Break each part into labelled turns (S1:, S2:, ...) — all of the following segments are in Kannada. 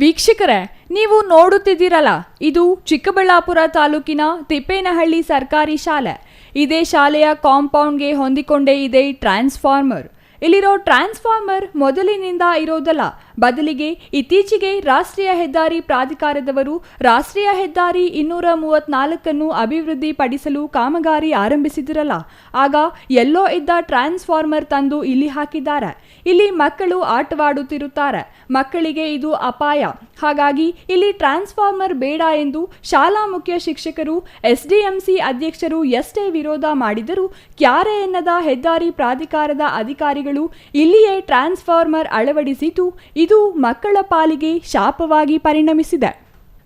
S1: ವೀಕ್ಷಕರೇ, ನೀವು ನೋಡುತ್ತಿದ್ದೀರಲ್ಲ, ಇದು ಚಿಕ್ಕಬಳ್ಳಾಪುರ ತಾಲೂಕಿನ ತಿಪ್ಪೇನಹಳ್ಳಿ ಸರ್ಕಾರಿ ಶಾಲೆ. ಇದೇ ಶಾಲೆಯ ಕಾಂಪೌಂಡ್ಗೆ ಹೊಂದಿಕೊಂಡೇ ಇದೆ ಟ್ರಾನ್ಸ್ಫಾರ್ಮರ್. ಇಲ್ಲಿರೋ ಟ್ರಾನ್ಸ್ಫಾರ್ಮರ್ ಮೊದಲಿನಿಂದ ಇರೋದಲ್ಲ, ಬದಲಿಗೆ ಇತ್ತೀಚೆಗೆ ರಾಷ್ಟ್ರೀಯ ಹೆದ್ದಾರಿ ಪ್ರಾಧಿಕಾರದವರು ರಾಷ್ಟ್ರೀಯ ಹೆದ್ದಾರಿ 234 ಅಭಿವೃದ್ಧಿ ಪಡಿಸಲು ಕಾಮಗಾರಿ ಆರಂಭಿಸಿದಿರಲ್ಲ, ಆಗ ಎಲ್ಲೋ ಇದ್ದ ಟ್ರಾನ್ಸ್ಫಾರ್ಮರ್ ತಂದು ಇಲ್ಲಿ ಹಾಕಿದ್ದಾರೆ. ಇಲ್ಲಿ ಮಕ್ಕಳು ಆಟವಾಡುತ್ತಿರುತ್ತಾರೆ. ಮಕ್ಕಳಿಗೆ ಇದು ಅಪಾಯ. ಹಾಗಾಗಿ ಇಲ್ಲಿ ಟ್ರಾನ್ಸ್ಫಾರ್ಮರ್ ಬೇಡ ಎಂದು ಶಾಲಾ ಮುಖ್ಯ ಶಿಕ್ಷಕರು, ಎಸ್ಡಿಎಂಸಿ ಅಧ್ಯಕ್ಷರು ಎಷ್ಟೇ ವಿರೋಧ ಮಾಡಿದರೂ ಕ್ಯಾರೆ ಎನ್ನದ ಹೆದ್ದಾರಿ ಪ್ರಾಧಿಕಾರದ ಅಧಿಕಾರಿಗಳು ಇಲ್ಲಿಯೇ ಟ್ರಾನ್ಸ್ಫಾರ್ಮರ್ ಅಳವಡಿಸಿದ್ದು ಇದು ಮಕ್ಕಳ ಪಾಲಿಗೆ ಶಾಪವಾಗಿ ಪರಿಣಮಿಸಿದೆ.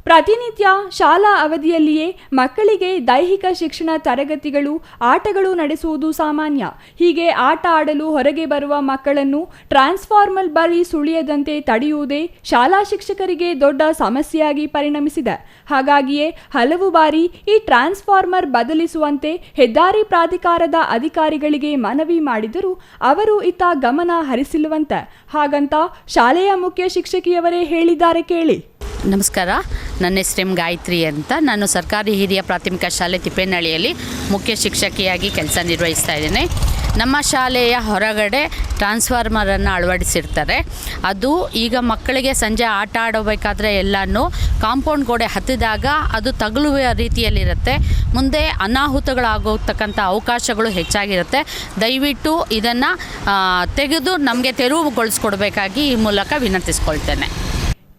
S1: ಪ್ರತಿನಿತ್ಯ ಶಾಲಾ ಅವಧಿಯಲ್ಲಿಯೇ ಮಕ್ಕಳಿಗೆ ದೈಹಿಕ ಶಿಕ್ಷಣ ತರಗತಿಗಳು, ಆಟಗಳು ನಡೆಸುವುದು ಸಾಮಾನ್ಯ. ಹೀಗೆ ಆಟ ಆಡಲು ಹೊರಗೆ ಬರುವ ಮಕ್ಕಳನ್ನು ಟ್ರಾನ್ಸ್ಫಾರ್ಮರ್ ಬಳಿ ಸುಳಿಯದಂತೆ ತಡೆಯುವುದೇ ಶಾಲಾ ಶಿಕ್ಷಕರಿಗೆ ದೊಡ್ಡ ಸಮಸ್ಯೆಯಾಗಿ ಪರಿಣಮಿಸಿದೆ. ಹಾಗಾಗಿಯೇ ಹಲವು ಬಾರಿ ಈ ಟ್ರಾನ್ಸ್ಫಾರ್ಮರ್ ಬದಲಿಸುವಂತೆ ಹೆದ್ದಾರಿ ಪ್ರಾಧಿಕಾರದ ಅಧಿಕಾರಿಗಳಿಗೆ ಮನವಿ ಮಾಡಿದರೂ ಅವರು ಇತ್ತ ಗಮನ ಹರಿಸಿಲ್ಲವಂತೆ. ಹಾಗಂತ ಶಾಲೆಯ ಮುಖ್ಯ ಶಿಕ್ಷಕಿಯವರೇ ಹೇಳಿದ್ದಾರೆ, ಕೇಳಿ.
S2: ನಮಸ್ಕಾರ, ನನ್ನ ಹೆಸರು ಗಾಯತ್ರಿ ಅಂತ. ನಾನು ಸರ್ಕಾರಿ ಹಿರಿಯ ಪ್ರಾಥಮಿಕ ಶಾಲೆ ತಿಪ್ಪೇನಹಳ್ಳಿಯಲ್ಲಿ ಮುಖ್ಯ ಶಿಕ್ಷಕಿಯಾಗಿ ಕೆಲಸ ನಿರ್ವಹಿಸ್ತಾ ಇದ್ದೇನೆ. ನಮ್ಮ ಶಾಲೆಯ ಹೊರಗಡೆ ಟ್ರಾನ್ಸ್ಫಾರ್ಮರನ್ನು ಅಳವಡಿಸಿರ್ತಾರೆ. ಅದು ಈಗ ಮಕ್ಕಳಿಗೆ ಸಂಜೆ ಆಟ ಆಡಬೇಕಾದ್ರೆ ಎಲ್ಲನೂ ಕಾಂಪೌಂಡ್ ಗೋಡೆ ಹತ್ತಿದಾಗ ಅದು ತಗುಲುವ ರೀತಿಯಲ್ಲಿರುತ್ತೆ. ಮುಂದೆ ಅನಾಹುತಗಳಾಗೋಗ್ತಕ್ಕಂಥ ಅವಕಾಶಗಳು ಹೆಚ್ಚಾಗಿರುತ್ತೆ. ದಯವಿಟ್ಟು ಇದನ್ನು ತೆಗೆದು ನಮಗೆ ತೆರವುಗೊಳಿಸ್ಕೊಡ್ಬೇಕಾಗಿ ಈ ಮೂಲಕ ವಿನಂತಿಸ್ಕೊಳ್ತೇನೆ.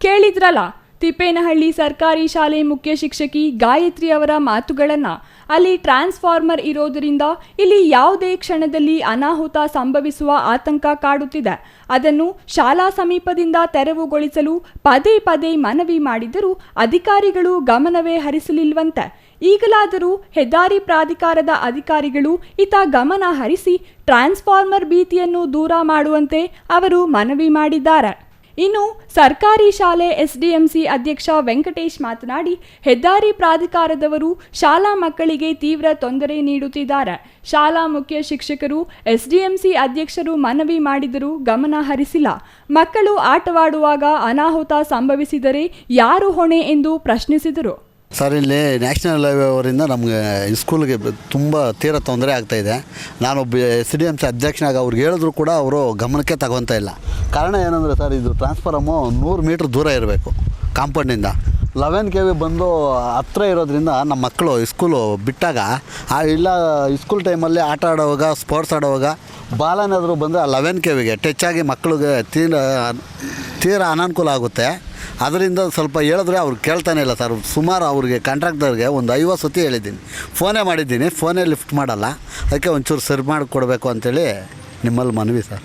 S1: ಕೇಳಿದ್ರಲ್ಲ, ತಿಪ್ಪೇನಹಳ್ಳಿ ಸರ್ಕಾರಿ ಶಾಲೆ ಮುಖ್ಯ ಶಿಕ್ಷಕಿ ಗಾಯತ್ರಿ ಅವರ ಮಾತುಗಳನ್ನು. ಅಲ್ಲಿ ಟ್ರಾನ್ಸ್ಫಾರ್ಮರ್ ಇರೋದರಿಂದ ಇಲ್ಲಿ ಯಾವುದೇ ಕ್ಷಣದಲ್ಲಿ ಅನಾಹುತ ಸಂಭವಿಸುವ ಆತಂಕ ಕಾಡುತ್ತಿದೆ. ಅದನ್ನು ಶಾಲಾ ಸಮೀಪದಿಂದ ತೆರವುಗೊಳಿಸಲು ಪದೇ ಪದೇ ಮನವಿ ಮಾಡಿದರೂ ಅಧಿಕಾರಿಗಳು ಗಮನವೇ ಹರಿಸಲಿಲ್ವಂತೆ. ಈಗಲಾದರೂ ಹೆದ್ದಾರಿ ಪ್ರಾಧಿಕಾರದ ಅಧಿಕಾರಿಗಳು ಇತ್ತ ಗಮನ ಹರಿಸಿ ಟ್ರಾನ್ಸ್ಫಾರ್ಮರ್ ಭೀತಿಯನ್ನು ದೂರ ಮಾಡುವಂತೆ ಅವರು ಮನವಿ ಮಾಡಿದ್ದಾರೆ. ಇನ್ನು ಸರ್ಕಾರಿ ಶಾಲೆ ಎಸ್ಡಿಎಂಸಿ ಅಧ್ಯಕ್ಷ ವೆಂಕಟೇಶ್ ಮಾತನಾಡಿ, ಹೆದ್ದಾರಿ ಪ್ರಾಧಿಕಾರದವರು ಶಾಲಾ ಮಕ್ಕಳಿಗೆ ತೀವ್ರ ತೊಂದರೆ ನೀಡುತ್ತಿದ್ದಾರೆ. ಶಾಲಾ ಮುಖ್ಯ ಶಿಕ್ಷಕರು, ಎಸ್ಡಿಎಂಸಿ ಅಧ್ಯಕ್ಷರು ಮನವಿ ಮಾಡಿದರೂ ಗಮನ ಹರಿಸಿಲ್ಲ. ಮಕ್ಕಳು ಆಟವಾಡುವಾಗ ಅನಾಹುತ ಸಂಭವಿಸಿದರೆ ಯಾರು ಹೊಣೆ ಎಂದು ಪ್ರಶ್ನಿಸಿದರು.
S3: ಸರ್, ಇಲ್ಲಿ ನ್ಯಾಷನಲ್ ಹೈವೇ ಅವರಿಂದ ನಮಗೆ ಸ್ಕೂಲ್ಗೆ ತುಂಬ ತೀರ ತೊಂದರೆ ಆಗ್ತಾಯಿದೆ. ನಾನೊಬ್ಬ SDMC ಅಧ್ಯಕ್ಷನಾಗ ಅವ್ರಿಗೆ ಹೇಳಿದ್ರು ಕೂಡ ಅವರು ಗಮನಕ್ಕೆ ತಗೊತಾ ಇಲ್ಲ. ಕಾರಣ ಏನಂದರೆ ಸರ್, ಇದು ಟ್ರಾನ್ಸ್ಫಾರಮು 100 ಮೀಟ್ರ್ ದೂರ ಇರಬೇಕು ಕಾಂಪೌಂಡಿಂದ. 11 KV ಬಂದು ಹತ್ತಿರ ಇರೋದ್ರಿಂದ ನಮ್ಮ ಮಕ್ಕಳು ಸ್ಕೂಲು ಬಿಟ್ಟಾಗ ಇಲ್ಲ ಸ್ಕೂಲ್ ಟೈಮಲ್ಲಿ ಆಟ ಆಡೋವಾಗ, ಸ್ಪೋರ್ಟ್ಸ್ ಆಡೋವಾಗ ಬಾಲನಾದರೂ ಬಂದರೆ 11 KVಗೆ ಟಚ್ ಆಗಿ ಮಕ್ಕಳಿಗೆ ತೀರ ಅನಾನುಕೂಲ ಆಗುತ್ತೆ. ಅದರಿಂದ ಸ್ವಲ್ಪ ಹೇಳಿದ್ರೆ ಅವ್ರು ಕೇಳ್ತಾನೆ ಇಲ್ಲ ಸರ್. ಸುಮಾರು ಅವ್ರಿಗೆ ಕಾಂಟ್ರಾಕ್ಟರ್ಗೆ ಒಂದು 50 ಸತಿ ಹೇಳಿದ್ದೀನಿ, ಫೋನೇ ಮಾಡಿದ್ದೀನಿ, ಫೋನೇ ಲಿಫ್ಟ್ ಮಾಡಲ್ಲ. ಅದಕ್ಕೆ ಒಂಚೂರು ಸರಿ ಮಾಡಿಕೊಡ್ಬೇಕು ಅಂತೇಳಿ ನಿಮ್ಮಲ್ಲಿ ಮನವಿ ಸರ್.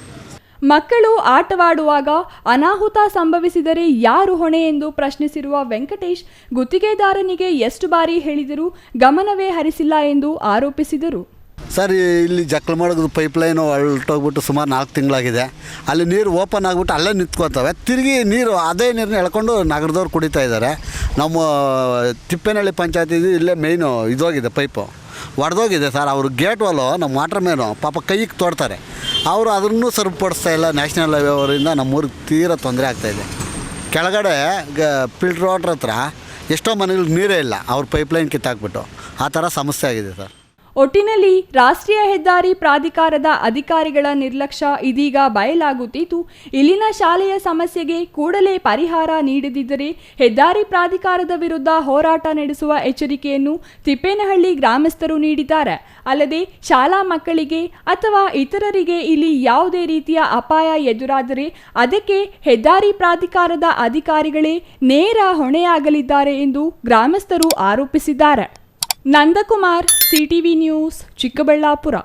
S1: ಮಕ್ಕಳು ಆಟವಾಡುವಾಗ ಅನಾಹುತ ಸಂಭವಿಸಿದರೆ ಯಾರು ಹೊಣೆ ಎಂದು ಪ್ರಶ್ನಿಸಿರುವ ವೆಂಕಟೇಶ್, ಗುತ್ತಿಗೆದಾರನಿಗೆ ಎಷ್ಟು ಬಾರಿ ಹೇಳಿದರೂ ಗಮನವೇ ಹರಿಸಿಲ್ಲ ಎಂದು ಆರೋಪಿಸಿದರು.
S3: ಸರ್, ಇಲ್ಲಿ ಜಕ್ಕಲಮಡಗದ ಪೈಪ್ಲೈನು ಹೊರಟೋಗ್ಬಿಟ್ಟು ಸುಮಾರು 4 ತಿಂಗಳಾಗಿದೆ. ಅಲ್ಲಿ ನೀರು ಓಪನ್ ಆಗಿಬಿಟ್ಟು ಅಲ್ಲೇ ನಿಂತ್ಕೊತವೆ. ತಿರುಗಿ ನೀರು ಅದೇ ನೀರನ್ನ ಎಳ್ಕೊಂಡು ನಗರದವ್ರು ಕುಡಿತಾ ಇದ್ದಾರೆ. ನಮ್ಮ ತಿಪ್ಪೇನಹಳ್ಳಿ ಪಂಚಾಯತಿ ಇಲ್ಲೇ ಮೇಯ್ನು ಇದೋಗಿದೆ, ಪೈಪು ಒಡೆದೋಗಿದೆ ಸರ್. ಅವರು ಗೇಟ್ ವಾಲು ನಮ್ಮ ವಾಟರ್ ಮೇನು ಪಾಪ ಕೈಗೆ ತೋಡ್ತಾರೆ. ಅವರು ಅದನ್ನು ಸರಿಪಡಿಸ್ತಾ ಇಲ್ಲ. ನ್ಯಾಷನಲ್ ಹೈವೇ ಅವರಿಂದ ನಮ್ಮೂರಿಗೆ ತೀರ ತೊಂದರೆ ಆಗ್ತಾಯಿದೆ. ಕೆಳಗಡೆ ಫಿಲ್ಟ್ರ್ ವಾಟ್ರ್ ಹತ್ರ ಎಷ್ಟೋ ಮನೆಗಳಿಗೆ ನೀರೇ ಇಲ್ಲ, ಅವ್ರ ಪೈಪ್ಲೈನ್ ಕಿತ್ತಾಕ್ಬಿಟ್ಟು ಆ ಥರ ಸಮಸ್ಯೆ ಆಗಿದೆ ಸರ್.
S1: ಒಟ್ಟಿನಲ್ಲಿ ರಾಷ್ಟ್ರೀಯ ಹೆದ್ದಾರಿ ಪ್ರಾಧಿಕಾರದ ಅಧಿಕಾರಿಗಳ ನಿರ್ಲಕ್ಷ್ಯ ಇದೀಗ ಬಯಲಾಗುತ್ತಿದ್ದು, ಇಲ್ಲಿನ ಶಾಲೆಯ ಸಮಸ್ಯೆಗೆ ಕೂಡಲೇ ಪರಿಹಾರ ನೀಡದಿದ್ದರೆ ಹೆದ್ದಾರಿ ಪ್ರಾಧಿಕಾರದ ವಿರುದ್ಧ ಹೋರಾಟ ನಡೆಸುವ ಎಚ್ಚರಿಕೆಯನ್ನು ತಿಪ್ಪೇನಹಳ್ಳಿ ಗ್ರಾಮಸ್ಥರು ನೀಡಿದ್ದಾರೆ. ಅಲ್ಲದೆ ಶಾಲಾ ಮಕ್ಕಳಿಗೆ ಅಥವಾ ಇತರರಿಗೆ ಇಲ್ಲಿ ಯಾವುದೇ ರೀತಿಯ ಅಪಾಯ ಎದುರಾದರೆ ಅದಕ್ಕೆ ಹೆದ್ದಾರಿ ಪ್ರಾಧಿಕಾರದ ಅಧಿಕಾರಿಗಳೇ ನೇರ ಹೊಣೆಯಾಗಲಿದ್ದಾರೆ ಎಂದು ಗ್ರಾಮಸ್ಥರು ಆರೋಪಿಸಿದ್ದಾರೆ. Nandakumar, CTV news, Chikkaballapur.